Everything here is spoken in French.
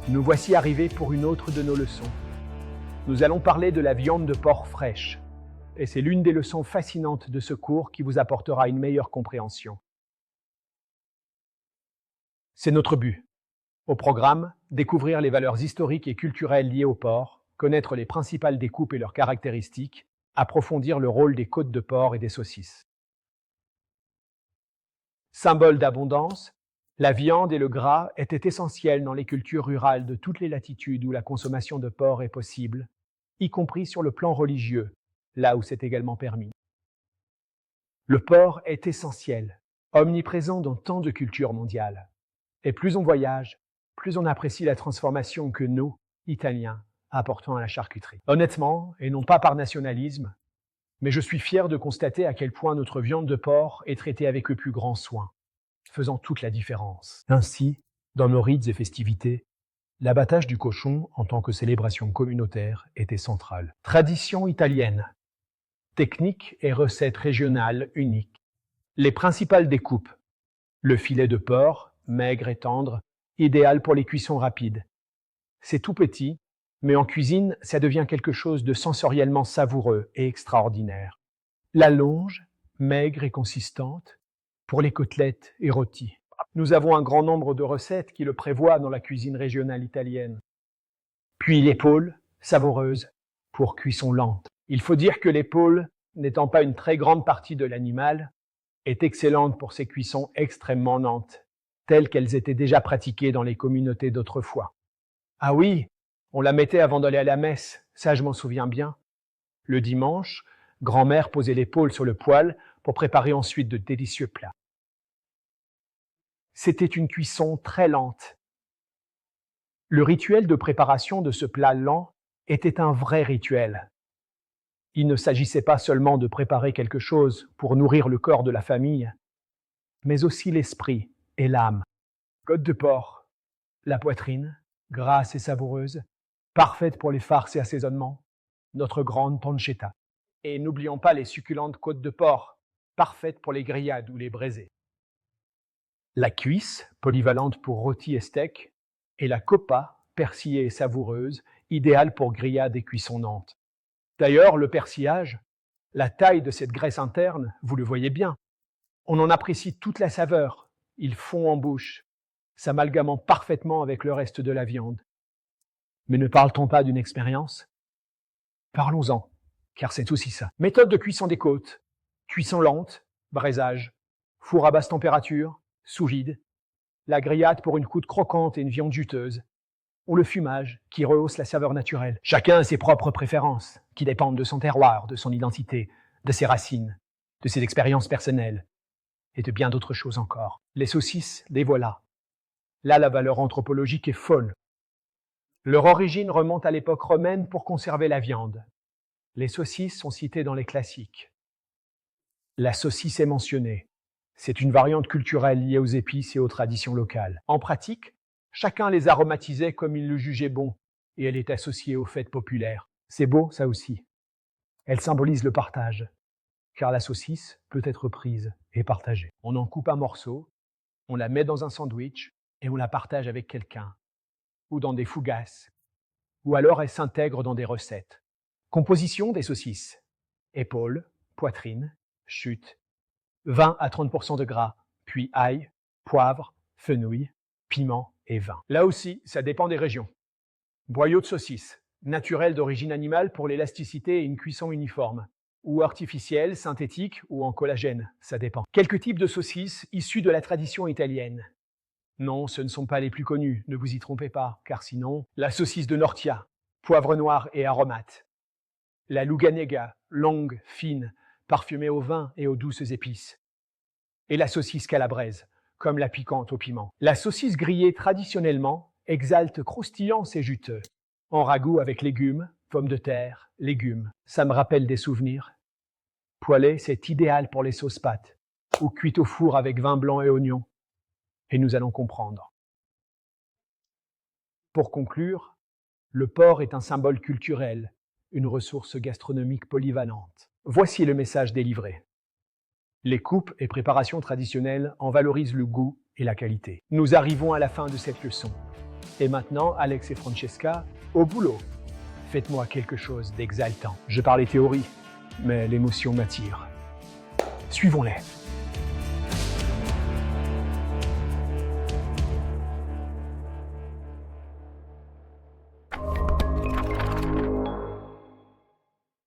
Nous voici arrivés pour une autre de nos leçons. Nous allons parler de la viande de porc fraîche. Et c'est l'une des leçons fascinantes de ce cours qui vous apportera une meilleure compréhension. C'est notre but. Au programme, découvrir les valeurs historiques et culturelles liées au porc, connaître les principales découpes et leurs caractéristiques, approfondir le rôle des côtes de porc et des saucisses. Symbole d'abondance, la viande et le gras étaient essentiels dans les cultures rurales de toutes les latitudes où la consommation de porc est possible, y compris sur le plan religieux, là où c'est également permis. Le porc est essentiel, omniprésent dans tant de cultures mondiales. Et plus on voyage, plus on apprécie la transformation que nous, Italiens, apportons à la charcuterie. Honnêtement, et non pas par nationalisme, mais je suis fier de constater à quel point notre viande de porc est traitée avec le plus grand soin, faisant toute la différence. Ainsi, dans nos rites et festivités, l'abattage du cochon en tant que célébration communautaire était central. Tradition italienne, techniques et recettes régionales uniques. Les principales découpes. Le filet de porc, maigre et tendre, idéal pour les cuissons rapides. C'est tout petit, mais en cuisine, ça devient quelque chose de sensoriellement savoureux et extraordinaire. La longe, maigre et consistante, pour les côtelettes et rôtis. Nous avons un grand nombre de recettes qui le prévoient dans la cuisine régionale italienne. Puis l'épaule, savoureuse, pour cuisson lente. Il faut dire que l'épaule, n'étant pas une très grande partie de l'animal, est excellente pour ses cuissons extrêmement lentes, telles qu'elles étaient déjà pratiquées dans les communautés d'autrefois. Ah oui, on la mettait avant d'aller à la messe, ça je m'en souviens bien. Le dimanche, grand-mère posait l'épaule sur le poêle pour préparer ensuite de délicieux plats. C'était une cuisson très lente. Le rituel de préparation de ce plat lent était un vrai rituel. Il ne s'agissait pas seulement de préparer quelque chose pour nourrir le corps de la famille, mais aussi l'esprit et l'âme. Côte de porc, la poitrine, grasse et savoureuse, parfaite pour les farces et assaisonnements, notre grande pancetta. Et n'oublions pas les succulentes côtes de porc, parfaites pour les grillades ou les braisés. La cuisse, polyvalente pour rôti et steak, et la coppa, persillée et savoureuse, idéale pour grillades et cuissons lentes. D'ailleurs, le persillage, la taille de cette graisse interne, vous le voyez bien. On en apprécie toute la saveur, il fond en bouche, s'amalgamant parfaitement avec le reste de la viande. Mais ne parle-t-on pas d'une expérience? Parlons-en, car c'est aussi ça. Méthode de cuisson des côtes. Cuisson lente, braisage, four à basse température, sous vide, la grillade pour une croûte croquante et une viande juteuse, ou le fumage qui rehausse la saveur naturelle. Chacun a ses propres préférences, qui dépendent de son terroir, de son identité, de ses racines, de ses expériences personnelles, et de bien d'autres choses encore. Les saucisses, les voilà. Là, la valeur anthropologique est folle. Leur origine remonte à l'époque romaine pour conserver la viande. Les saucisses sont citées dans les classiques. La saucisse est mentionnée. C'est une variante culturelle liée aux épices et aux traditions locales. En pratique, chacun les aromatisait comme il le jugeait bon, et elle est associée aux fêtes populaires. C'est beau, ça aussi. Elle symbolise le partage, car la saucisse peut être prise et partagée. On en coupe un morceau, on la met dans un sandwich, et on la partage avec quelqu'un, ou dans des fougasses, ou alors elle s'intègre dans des recettes. Composition des saucisses. Épaule, poitrine, chute, 20 à 30% de gras, puis ail, poivre, fenouil, piment et vin. Là aussi, ça dépend des régions. Boyau de saucisse, naturel d'origine animale pour l'élasticité et une cuisson uniforme, ou artificielle, synthétique ou en collagène, ça dépend. Quelques types de saucisses issus de la tradition italienne. Non, ce ne sont pas les plus connus, ne vous y trompez pas, car sinon, la saucisse de Nortia, poivre noir et aromate. La Luganega, longue, fine, parfumée au vin et aux douces épices. Et la saucisse calabraise, comme la piquante au piment. La saucisse grillée traditionnellement exalte croustillance et juteux. En ragoût avec légumes, pommes de terre, légumes. Ça me rappelle des souvenirs. Poêlée, c'est idéal pour les sauces pâtes, ou cuite au four avec vin blanc et oignons. Et nous allons comprendre. Pour conclure, le porc est un symbole culturel, une ressource gastronomique polyvalente. Voici le message délivré. Les coupes et préparations traditionnelles en valorisent le goût et la qualité. Nous arrivons à la fin de cette leçon. Et maintenant, Alex et Francesca, au boulot. Faites-moi quelque chose d'exaltant. Je parlais théorie, mais l'émotion m'attire. Suivons-les.